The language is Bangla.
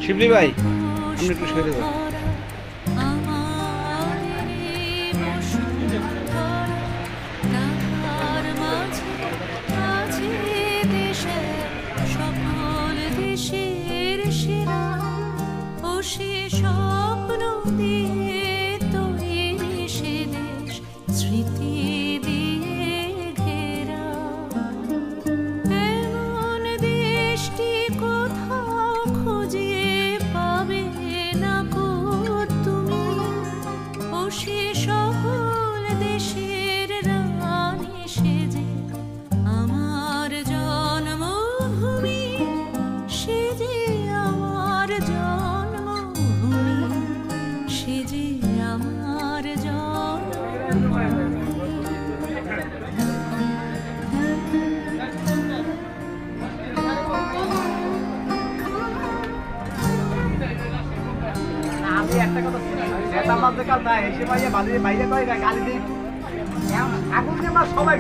শিবলি ভাই আপনি একটু সরে যান। স্বপ্ন দিয়ে তৈরি সে দেশ স্মৃতি দিয়ে ঘেরা এমন দেশটি কোথাও খুঁজে পাবে না কো তুমি ও সে সকল দেশের রানী সেজে আমার জন্মভূমি সে যে আমার জন্মভূমি সে যে আমার আমি একটা কথা নেতা মাঝে কাল না এসে বাইরে বাইরে কয় গালি দিই এখন যে আমরা সবাই